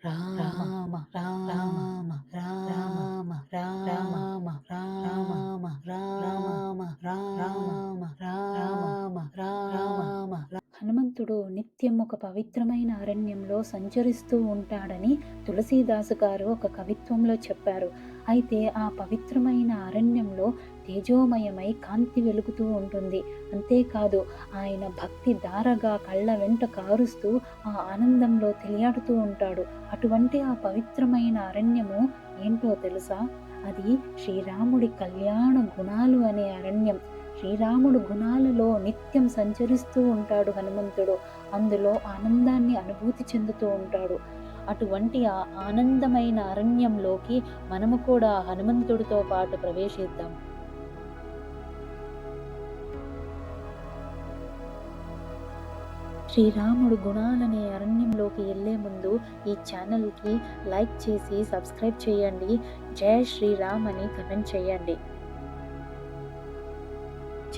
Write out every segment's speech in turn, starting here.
రామ రామ రామ రామ రామ రామ రామ రామ రామ. హనుమంతుడు నిత్యం ఒక పవిత్రమైన అరణ్యంలో సంచరిస్తూ ఉంటాడని తులసీదాసు గారు ఒక కవిత్వంలో చెప్పారు. అయితే ఆ పవిత్రమైన అరణ్యంలో తేజోమయమై కాంతి వెలుగుతూ ఉంటుంది. అంతేకాదు ఆయన భక్తి ధారగా కళ్ళ వెంట కారుస్తూ ఆ ఆనందంలో తెలియాడుతూ ఉంటాడు. అటువంటి ఆ పవిత్రమైన అరణ్యము ఏంటో తెలుసా? అది శ్రీరాముడి కళ్యాణ గుణాలు అనే అరణ్యం. శ్రీరాముడు గుణాలలో నిత్యం సంచరిస్తూ ఉంటాడు హనుమంతుడు. అందులో ఆనందాన్ని అనుభూతి చెందుతూ ఉంటాడు. అటువంటి ఆ ఆనందమైన అరణ్యంలోకి మనము కూడా హనుమంతుడితో పాటు ప్రవేశిద్దాం. శ్రీరాముడు గుణాలనే అరణ్యంలోకి వెళ్లే ముందు ఈ ఛానల్కి లైక్ చేసి సబ్స్క్రైబ్ చేయండి. జై శ్రీరామ్ అని కమెంట్ చేయండి.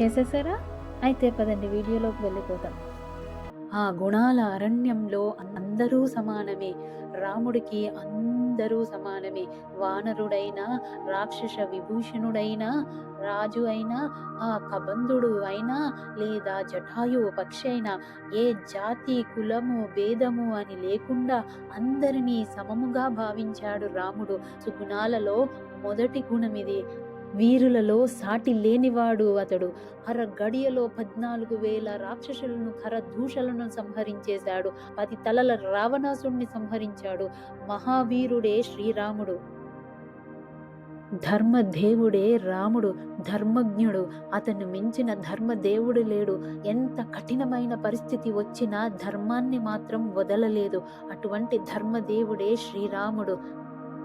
చేసేసారా? అయితే పదండి వీడియోలోకి వెళ్ళిపోతాం. ఆ గుణాల అరణ్యంలో అందరూ సమానమే. రాముడికి అందరూ సమానమే. వానరుడైనా, రాక్షస విభూషణుడైనా, రాజు అయినా, ఆ కబంధుడు అయినా, లేదా జటాయువు పక్షి అయినా, ఏ జాతి కులము భేదము అని లేకుండా అందరినీ సమముగా భావించాడు రాముడు. సుగుణాలలో మొదటి గుణమిది. వీరులలో సాటి లేనివాడు అతడు. గడియలో 14,000 రాక్షసులను ఖరదూషలను సంహరించేశాడు. 10 తలల రావణాసుడిని సంహరించాడు. మహావీరుడే శ్రీరాముడు. ధర్మదేవుడే రాముడు. ధర్మజ్ఞుడు. అతను మించిన ధర్మదేవుడు లేడు. ఎంత కఠినమైన పరిస్థితి వచ్చినా ధర్మాన్ని మాత్రం వదలలేదు. అటువంటి ధర్మదేవుడే శ్రీరాముడు.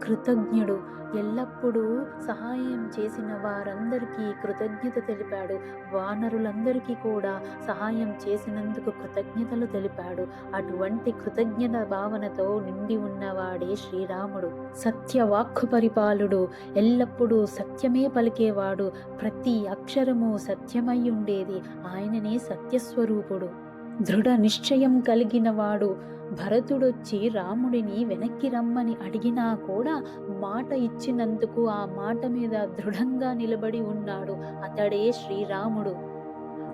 కృతజ్ఞుడు. ఎల్లప్పుడూ సహాయం చేసిన వారందరికీ కృతజ్ఞత తెలిపాడు. వానరులందరికీ కూడా సహాయం చేసినందుకు కృతజ్ఞతలు తెలిపాడు. అటువంటి కృతజ్ఞత భావనతో నిండి ఉన్నవాడే శ్రీరాముడు. సత్యవాక్కు పరిపాలుడు. ఎల్లప్పుడూ సత్యమే పలికేవాడు. ప్రతి అక్షరము సత్యమై ఉండేది. ఆయననే సత్యస్వరూపుడు. దృఢ నిశ్చయం కలిగిన వాడు. భరతుడొచ్చి రాముడిని వెనక్కి రమ్మని అడిగినా కూడా మాట ఇచ్చినందుకు ఆ మాట మీద దృఢంగా నిలబడి ఉన్నాడు. అతడే శ్రీరాముడు.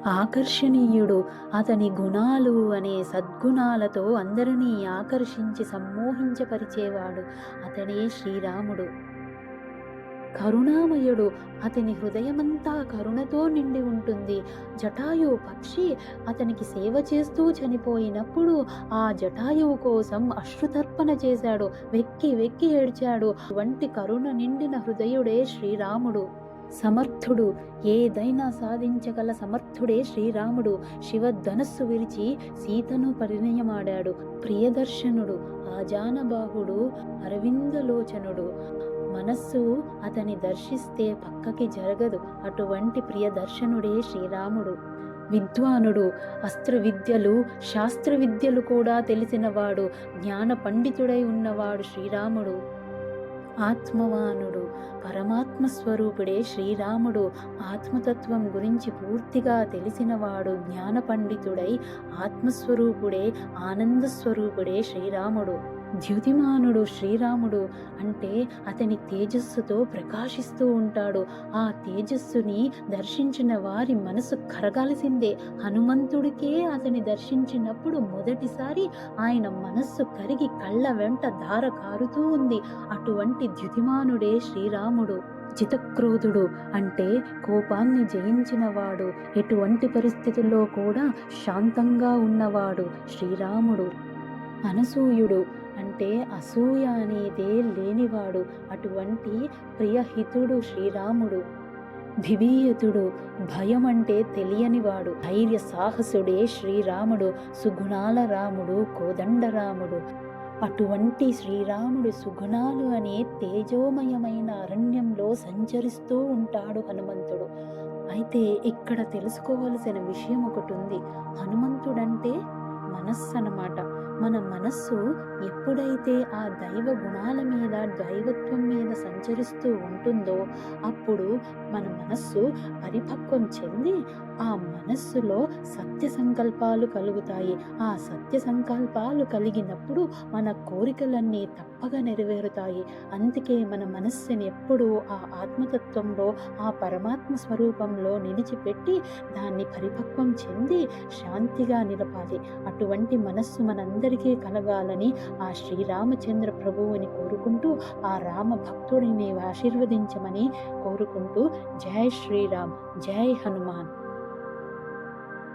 ఆకర్షణీయుడు. అతని గుణాలు అనే సద్గుణాలతో అందరినీ ఆకర్షించి సమ్మోహించపరిచేవాడు. అతడే శ్రీరాముడు. కరుణామయుడు. అతని హృదయమంతా కరుణతో నిండి ఉంటుంది. జటాయువు పక్షి అతనికి సేవ చేస్తూ చనిపోయినప్పుడు ఆ జటాయువు కోసం అశ్రుతర్పణ చేశాడు. వెక్కి వెక్కి ఏడ్చాడు. వంటి కరుణ నిండిన హృదయుడే శ్రీరాముడు. సమర్థుడు. ఏదైనా సాధించగల సమర్థుడే శ్రీరాముడు. శివధనస్సు విరిచి సీతను పరిణయమాడాడు. ప్రియదర్శనుడు. ఆజానబాహుడు. అరవిందలోచనుడు. మనస్సు అతని దర్శిస్తే పక్కకి జరగదు. అటువంటి ప్రియదర్శనుడే శ్రీరాముడు. విద్వానుడు. అస్త్ర విద్యలు శాస్త్ర విద్యలు కూడా తెలిసినవాడు. జ్ఞాన పండితుడై ఉన్నవాడు శ్రీరాముడు. ఆత్మవానుడు. పరమాత్మ స్వరూపుడే శ్రీరాముడు. ఆత్మతత్వం గురించి పూర్తిగా తెలిసినవాడు. జ్ఞాన పండితుడై ఆత్మస్వరూపుడే ఆనంద స్వరూపుడే శ్రీరాముడు. ద్యుతిమానుడు. శ్రీరాముడు అంటే అతని తేజస్సుతో ప్రకాశిస్తూ ఉంటాడు. ఆ తేజస్సుని దర్శించిన వారి మనసు కరగాల్సిందే. హనుమంతుడికే అతని దర్శించినప్పుడు మొదటిసారి ఆయన మనస్సు కరిగి కళ్ళ వెంట ధార కారుతూ ఉంది. అటువంటి ద్యుతిమానుడే శ్రీరాముడు. జితక్రోధుడు అంటే కోపాన్ని జయించినవాడు. ఎటువంటి పరిస్థితుల్లో కూడా శాంతంగా ఉన్నవాడు శ్రీరాముడు. అనసూయుడు అంటే అసూయ అనేదే లేనివాడు. అటువంటి ప్రియహితుడు శ్రీరాముడు. భిభీయతుడు. భయం అంటే తెలియనివాడు. ధైర్య సాహసుడే శ్రీరాముడు. సుగుణాల రాముడు. కోదండరాముడు. అటువంటి శ్రీరాముడి సుగుణాలు అనే తేజోమయమైన అరణ్యంలో సంచరిస్తూ ఉంటాడు హనుమంతుడు. అయితే ఇక్కడ తెలుసుకోవలసిన విషయం ఒకటి ఉంది. హనుమంతుడంటే మనస్సు అన్నమాట. మన మనస్సు ఎప్పుడైతే ఆ దైవ గుణాల మీద, దైవత్వం మీద సంచరిస్తూ ఉంటుందో అప్పుడు మన మనస్సు పరిపక్వం చెంది ఆ మనస్సులో సత్య సంకల్పాలు కలుగుతాయి. ఆ సత్య సంకల్పాలు కలిగినప్పుడు మన కోరికలన్నీ తప్పక నెరవేరుతాయి. అందుకే మన మనస్సుని ఎప్పుడూ ఆ ఆత్మతత్వంలో, ఆ పరమాత్మ స్వరూపంలో నిలిచిపెట్టి దాన్ని పరిపక్వం చెంది శాంతిగా నిలపాలి. అటువంటి మనస్సు మనందరికీ కలగాలని ఆ శ్రీరామచంద్ర ప్రభువుని కోరుకుంటూ, ఆ రామ భక్తుడిని ఆశీర్వదించమని కోరుకుంటూ, జై శ్రీరామ్, జై హనుమాన్.